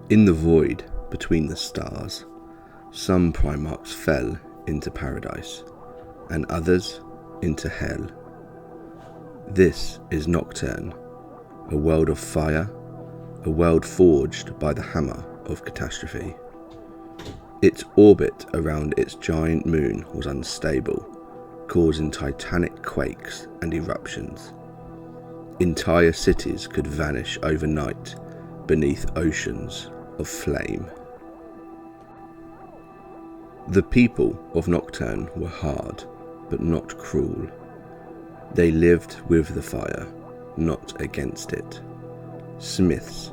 In the void between the stars, some Primarchs fell into paradise, and others into hell. This is Nocturne, a world of fire, a world forged by the hammer of catastrophe. Its orbit around its giant moon was unstable, causing titanic quakes and eruptions. Entire cities could vanish overnight beneath oceans of flame. The people of Nocturne were hard, but not cruel. They lived with the fire, not against it. Smiths,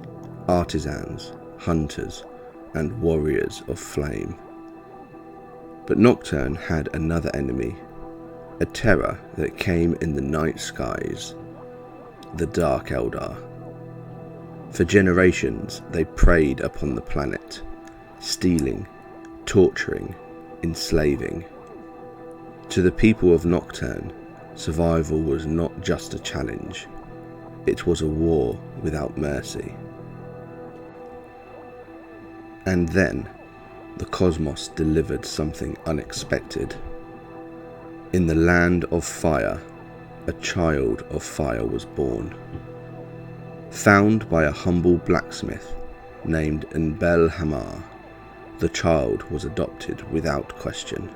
artisans, hunters, and warriors of flame. But Nocturne had another enemy, a terror that came in the night skies, the Dark Eldar. For generations they preyed upon the planet, stealing, torturing, enslaving. To the people of Nocturne, survival was not just a challenge, it was a war without mercy. And then, the cosmos delivered something unexpected. In the land of fire, a child of fire was born. Found by a humble blacksmith named Enbel-Hamar, the child was adopted without question,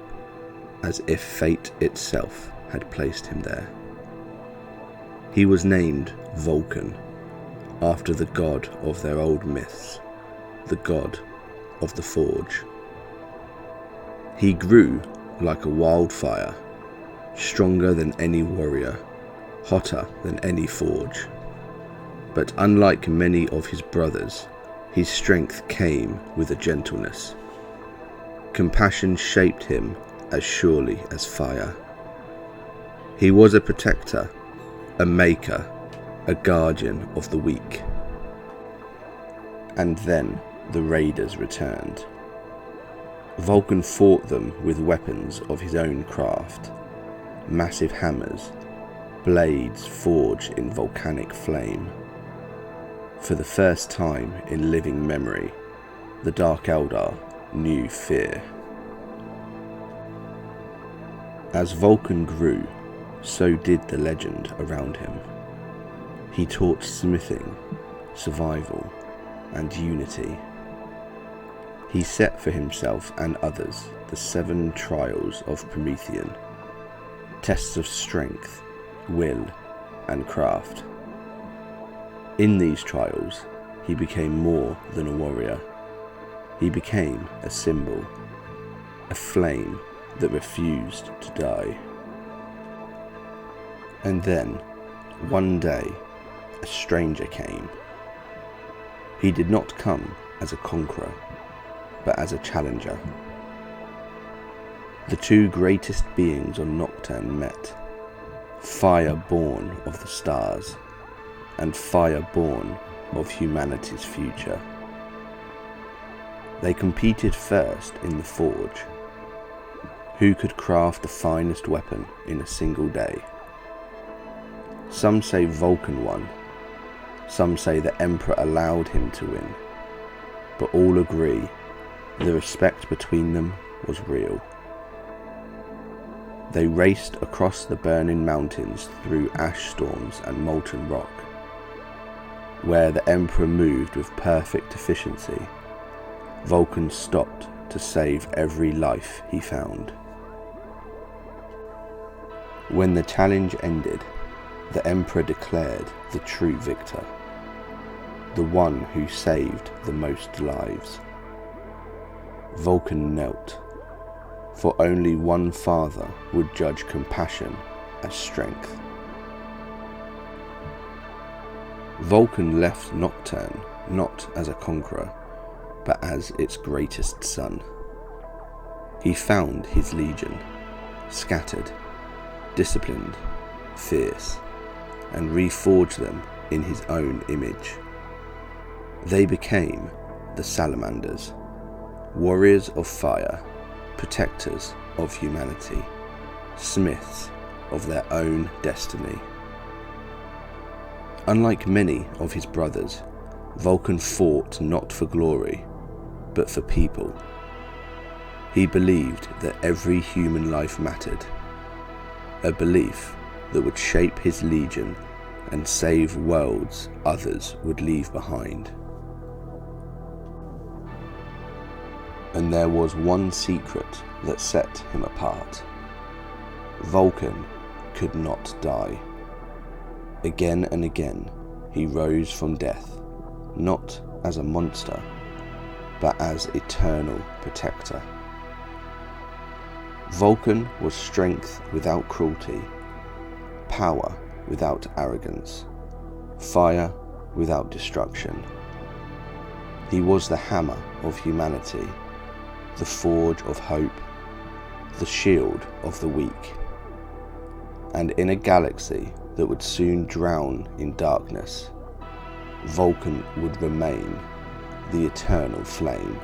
as if fate itself had placed him there. He was named Vulkan, after the god of their old myths, the god of the forge. He grew like a wildfire, stronger than any warrior, hotter than any forge. But unlike many of his brothers, his strength came with a gentleness. Compassion shaped him as surely as fire. He was a protector, a maker, a guardian of the weak. And then the raiders returned. Vulkan fought them with weapons of his own craft, massive hammers, blades forged in volcanic flame. For the first time in living memory, the Dark Eldar knew fear. As Vulkan grew, so did the legend around him. He taught smithing, survival, and unity. He set for himself and others the 7 Trials of Prometheum, tests of strength, will, and craft. In these trials, he became more than a warrior. He became a symbol, a flame that refused to die. And then, one day, a stranger came. He did not come as a conqueror, but as a challenger. The 2 greatest beings on Nocturne met, fire born of the stars, and fire born of humanity's future. They competed first in the forge. Who could craft the finest weapon in a single day? Some say Vulkan won, some say the Emperor allowed him to win, but all agree the respect between them was real. They raced across the burning mountains through ash storms and molten rock. Where the Emperor moved with perfect efficiency, Vulkan stopped to save every life he found. When the challenge ended, the Emperor declared the true victor, the one who saved the most lives. Vulkan knelt, for only one father would judge compassion as strength. Vulkan left Nocturne not as a conqueror, but as its greatest son. He found his legion, scattered, disciplined, fierce, and reforged them in his own image. They became the Salamanders, warriors of fire, protectors of humanity, smiths of their own destiny. Unlike many of his brothers, Vulkan fought not for glory, but for people. He believed that every human life mattered, a belief that would shape his legion and save worlds others would leave behind. And there was one secret that set him apart. Vulkan could not die. Again and again he rose from death, not as a monster, but as eternal protector. Vulkan was strength without cruelty, power without arrogance, fire without destruction. He was the hammer of humanity, the forge of hope, the shield of the weak. And in a galaxy that would soon drown in darkness, Vulkan would remain the eternal flame.